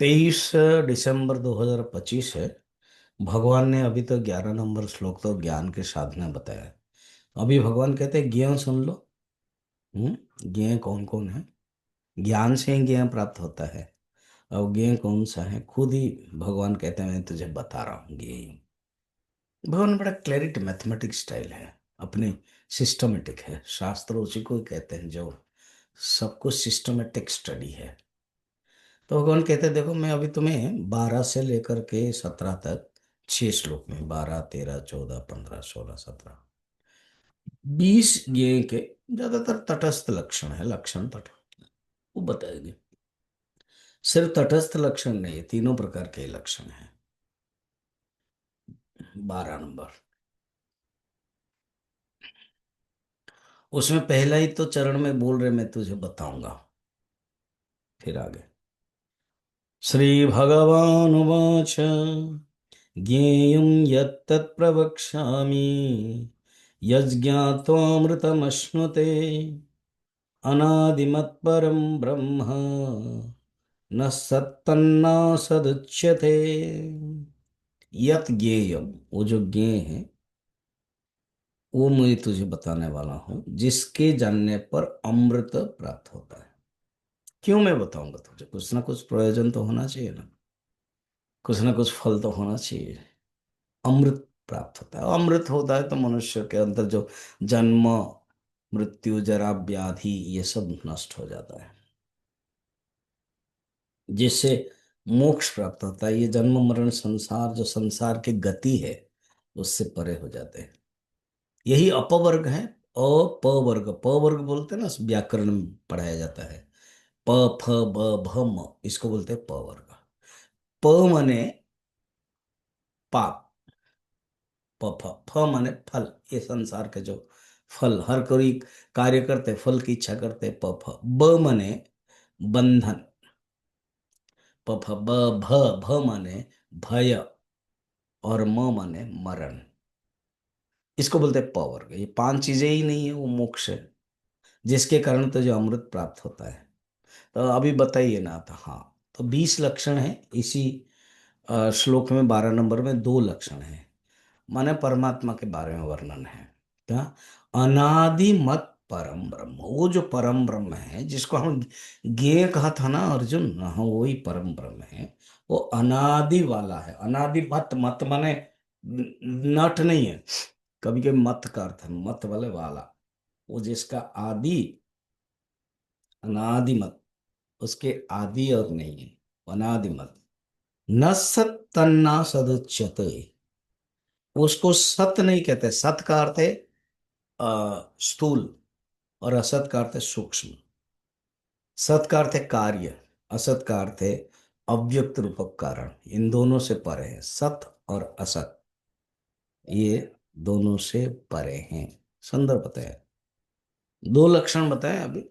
23 दिसंबर 2025 है। भगवान ने अभी तो 11 नंबर श्लोक तो ज्ञान के साधना बताया है। अभी भगवान कहते हैं ज्ञ सुन लो। ज्ञ कौन कौन है? ज्ञान से ही ज्ञ प्राप्त होता है। और ज्ञ कौन सा है, खुद ही भगवान कहते हैं मैं तुझे बता रहा हूँ। ज्ञ भगवान बड़ा क्लैरिटी मैथमेटिक स्टाइल है अपने। सिस्टमेटिक है, शास्त्र उसी को ही कहते हैं जो सब कुछ सिस्टमेटिक स्टडी है। तो भगवान कहते हैं देखो मैं अभी तुम्हें 12 से लेकर के 17 तक 6 श्लोक में 12 13 14 15 16 17 20 ये के ज्यादातर तटस्थ लक्षण है। लक्षण तट वो बताएंगे। सिर्फ तटस्थ लक्षण नहीं, तीनों प्रकार के लक्षण हैं। 12 नंबर उसमें पहला ही तो चरण में बोल रहे मैं तुझे बताऊंगा। फिर आगे श्री भगवानुवाच ज्ञेयं यत्तत् प्रवक्ष्यामि यज्ञात्वामृतमश्नुते अनादिमत्परं ब्रह्म न सत्तन्नासदुच्यते। यत ज्ञेयम, वो जो ज्ञेय है वो मैं तुझे बताने वाला हूं, जिसके जानने पर अमृत प्राप्त होता है। क्यों मैं बताऊंगा तुझे? कुछ ना कुछ प्रयोजन तो होना चाहिए ना, कुछ ना कुछ फल तो होना चाहिए। अमृत प्राप्त होता है। अमृत होता है तो मनुष्य के अंदर जो जन्म मृत्यु जरा व्याधि ये सब नष्ट हो जाता है, जिससे मोक्ष प्राप्त होता है। ये जन्म मरण संसार, जो संसार की गति है, उससे परे हो जाते हैं। यही अपवर्ग है। अपवर्ग, पवर्ग बोलते हैं ना, व्याकरण में पढ़ाया जाता है। प फ ब भ म, इसको बोलते हैं पवर्ग। प माने पाप, प फ फ माने फल। ये संसार के जो फल, हर कोई कार्य करते फल की इच्छा करते, प फ। ब माने बंधन, प फ ब भ, भ माने भय, और म माने मरण। इसको बोलते हैं पवर्ग। ये पांच चीजें ही नहीं है, वो मोक्ष है, जिसके कारण तो जो अमृत प्राप्त होता है। तो अभी बताइए ना। तो हाँ, तो 20 लक्षण है इसी श्लोक में। 12 नंबर में दो लक्षण है, माने परमात्मा के बारे में वर्णन है। क्या? अनादि मत परम ब्रह्म, वो जो परम ब्रह्म है जिसको हम ज्ञेय कहा था ना अर्जुन, हाँ वही परम ब्रह्म है। वो अनादि वाला है। अनादि मत, मत माने नट नहीं है। कभी कभी मत का अर्थ है मत वाले वाला। वो जिसका आदि, अनादि मत, उसके आदि और नहीं है। अनादि मत। न सत तन्ना सदुच्यते, उसको सत नहीं कहते। सत का अर्थ है स्थूल, और असत का अर्थ है सूक्ष्म। सत का अर्थ है कार्य, असत का अर्थ है अव्यक्त रूपक कारण। इन दोनों से परे है सत और असत, ये दोनों से परे हैं। सुंदर बताया। दो लक्षण बताए अभी।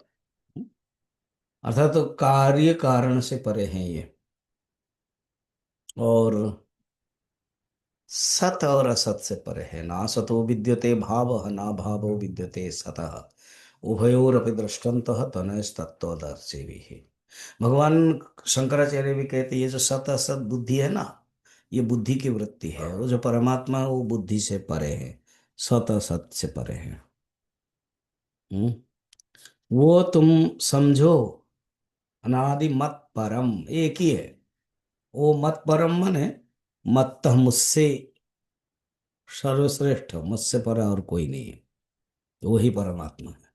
अर्थात तो कार्य कारण से परे हैं ये। और सत और असत से परे है। ना सतो विद्यते भाव, ना भावो विद्यते सतः, उभयोरपि दृष्टंतः तनयस्तत्त्वदर्शी भी। भगवान शंकराचार्य भी कहते हैं ये जो सत असत बुद्धि है ना, ये बुद्धि की वृत्ति है। वो जो परमात्मा है, वो बुद्धि से परे है, सत असत से परे है। हम्म? वो तुम समझो, अनादि मत परम एक ही है। वो मत परम मने मत मुझसे सर्वश्रेष्ठ, मुझसे परा और कोई नहीं है। वही परमात्मा है।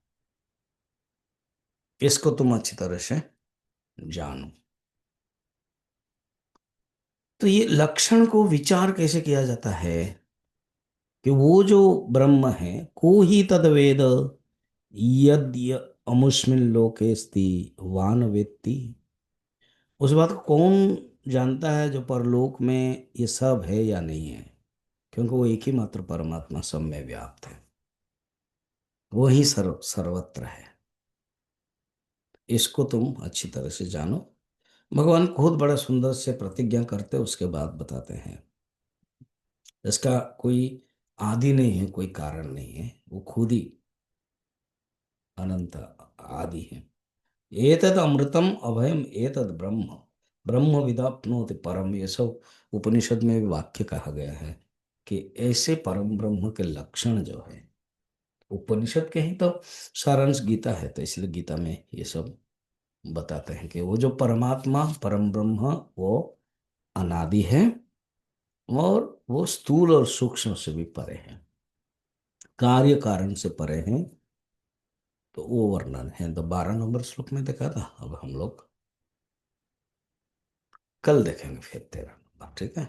इसको तुम अच्छी तरह से जानो। तो ये लक्षण को विचार कैसे किया जाता है कि वो जो ब्रह्म है, को ही तद वेद यद्य अमुष्मिन लोकेस्ति वान वेत्ति। उस बात को कौन जानता है जो परलोक में ये सब है या नहीं है? क्योंकि वो एक ही मात्र परमात्मा सब में व्याप्त है। वो ही सर्वत्र है। इसको तुम अच्छी तरह से जानो। भगवान खुद बड़ा सुंदर से प्रतिज्ञा करते उसके बाद बताते हैं। इसका कोई आदि नहीं है, कोई कारण नहीं है, वो खुद ही अनंत आदि है। एतद अमृतम अभयम एतद ब्रह्म ब्रह्म विदाप्नोति परम, ये सब उपनिषद में भी वाक्य कहा गया है कि ऐसे परम ब्रह्म के लक्षण जो है, उपनिषद के ही तो सारांश गीता है, तो इसलिए गीता में ये सब बताते हैं कि वो जो परमात्मा परम ब्रह्म वो अनादि है, और वो स्थूल और सूक्ष्म से भी परे हैं, कार्य कारण से परे हैं। तो वो वर्णन है, तो 12 नंबर श्लोक में देखा था, अब हम लोग कल देखेंगे फिर 13 नंबर, ठीक है।